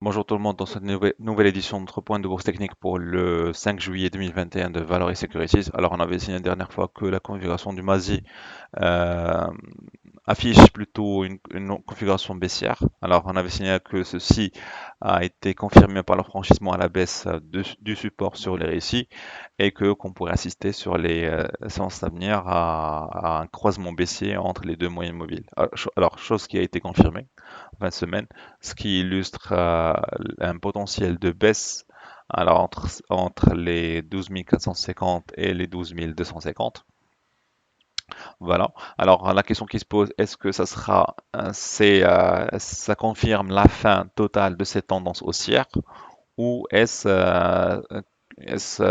Bonjour tout le monde, dans cette nouvelle édition de notre point de bourse technique pour le 5 juillet 2021 de Valoris Securities. Alors on avait essayé la dernière fois que la configuration du MASI euh, affiche plutôt une configuration baissière. Alors on avait signalé que ceci a été confirmé par le franchissement à la baisse du support sur les récits et que qu'on pourrait assister sur les séances à venir à un croisement baissier entre les deux moyennes mobiles. Alors, chose qui a été confirmée en fin de semaine, ce qui illustre un potentiel de baisse alors entre les 12 450 et les 12 250. Voilà. Alors la question qui se pose, est-ce que ça sera, ça confirme la fin totale de cette tendance haussière ou est-ce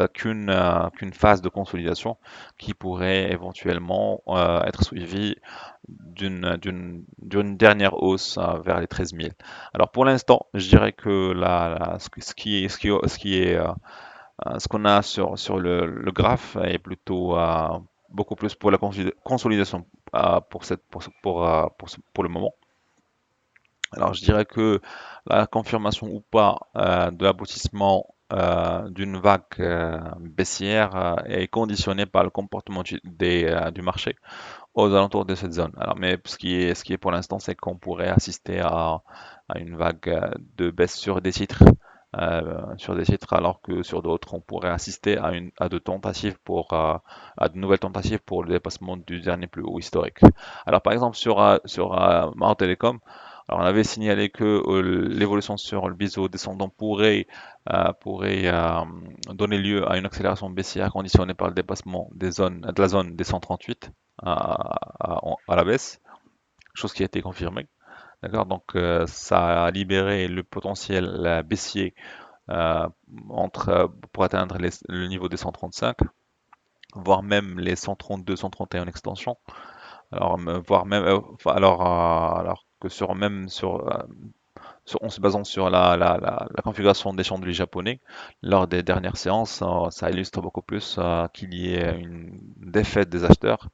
qu'une phase de consolidation qui pourrait éventuellement être suivie d'une dernière hausse vers les 13 000? Alors pour l'instant, je dirais que ce qu'on a sur le graphe est plutôt beaucoup plus pour la consolidation pour le moment. Alors, je dirais que la confirmation ou pas de l'aboutissement d'une vague baissière est conditionnée par le comportement du marché aux alentours de cette zone. Alors, mais ce qui est pour l'instant, c'est qu'on pourrait assister à une vague de baisse sur des titres, alors que sur d'autres, on pourrait assister à à de nouvelles tentatives pour le dépassement du dernier plus haut historique. Alors, par exemple, sur Mao Telecom, alors on avait signalé que l'évolution sur le biseau descendant pourrait donner lieu à une accélération baissière conditionnée par le dépassement de la zone des 138 à la baisse, chose qui a été confirmée. D'accord, donc ça a libéré le potentiel baissier euh, pour atteindre le niveau des 135, voire même les 132, 131 en extension. Voire même, alors que en se basant sur la configuration des chandeliers japonais, lors des dernières séances, ça illustre beaucoup plus qu'il y ait une défaite des acheteurs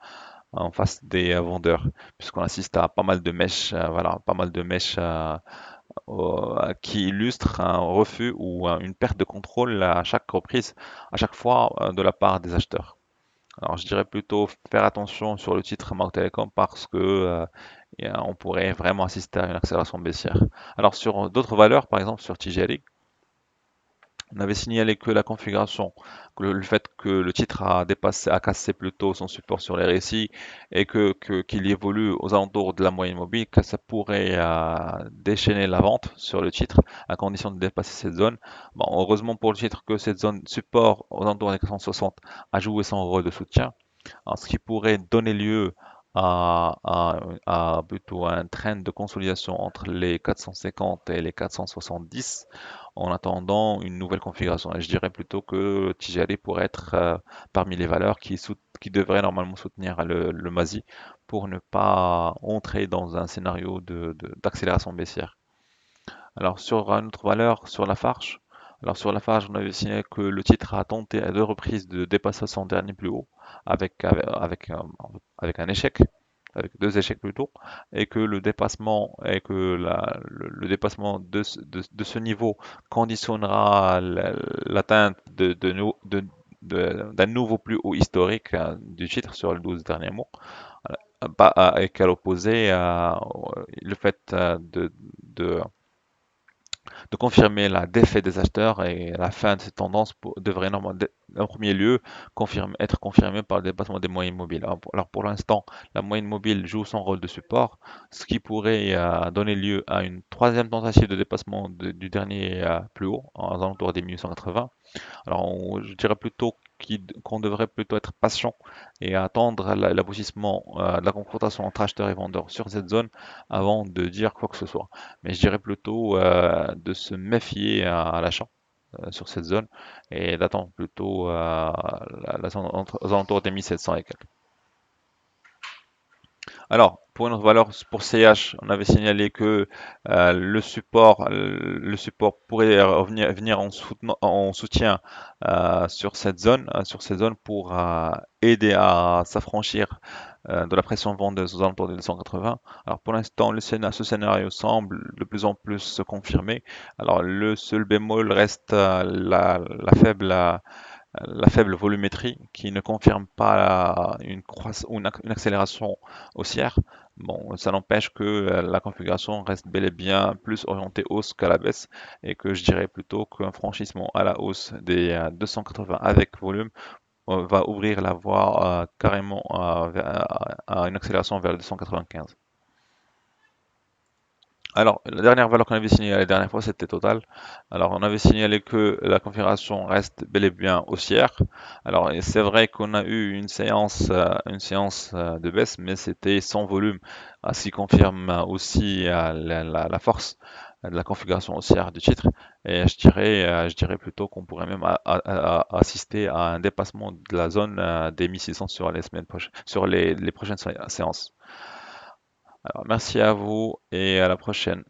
en face des vendeurs, puisqu'on assiste à pas mal de mèches, voilà, pas mal de mèches qui illustrent un refus ou une perte de contrôle à chaque reprise, à chaque fois de la part des acheteurs. Alors je dirais plutôt faire attention sur le titre Mao Telecom parce que on pourrait vraiment assister à une accélération baissière. Alors sur d'autres valeurs, par exemple sur TGLI, on avait signalé que la configuration, que le fait que le titre a cassé plutôt son support sur les récits et qu'il évolue aux alentours de la moyenne mobile, que ça pourrait déchaîner la vente sur le titre à condition de dépasser cette zone. Bon, heureusement pour le titre que cette zone support aux alentours des 460 a joué son rôle de soutien. Alors, ce qui pourrait donner lieu à plutôt un trend de consolidation entre les 450 et les 470 en attendant une nouvelle configuration. Et je dirais plutôt que TGLI pourrait être parmi les valeurs qui devraient normalement soutenir le MASI pour ne pas entrer dans un scénario d'accélération baissière. Alors sur une autre valeur, sur la Farge, alors sur la Farge, on avait signé que le titre a tenté à deux reprises de dépasser son dernier plus haut avec un échec, avec deux échecs plutôt, et que le dépassement de ce niveau conditionnera l'atteinte d'un nouveau plus haut historique du titre sur les 12 derniers mois. Et qu'à l'opposé, le fait de confirmer la défaite des acheteurs et la fin de cette tendance devrait normalement, en premier lieu, être confirmée par le dépassement des moyennes mobiles. Alors pour l'instant, la moyenne mobile joue son rôle de support, ce qui pourrait donner lieu à une troisième tentative de dépassement du dernier plus haut, aux alentours des 1880. Alors, je dirais plutôt qu'on devrait plutôt être patient et attendre l'aboutissement de la confrontation entre acheteurs et vendeurs sur cette zone avant de dire quoi que ce soit. Mais je dirais plutôt de se méfier à l'achat sur cette zone et d'attendre plutôt la zone aux alentours des 1700 et quelques. Alors, pour une autre valeur, pour CH, on avait signalé que le support pourrait venir en soutien sur cette zone pour aider à s'affranchir de la pression vendeuse aux alentours des 280. Alors, pour l'instant, ce scénario semble de plus en plus se confirmer. Alors, le seul bémol reste la faible volumétrie qui ne confirme pas une accélération haussière. Bon, ça n'empêche que la configuration reste bel et bien plus orientée hausse qu'à la baisse et que je dirais plutôt qu'un franchissement à la hausse des 280 avec volume va ouvrir la voie carrément à une accélération vers les 295. Alors, la dernière valeur qu'on avait signalée la dernière fois, c'était Total. Alors, on avait signalé que la configuration reste bel et bien haussière. Alors, et c'est vrai qu'on a eu une séance de baisse, mais c'était sans volume, ce qui confirme aussi la force de la configuration haussière du titre. Et je dirais plutôt qu'on pourrait même assister à un dépassement de la zone des 1600 sur les semaines prochaines, sur les prochaines séances. Alors, merci à vous et à la prochaine.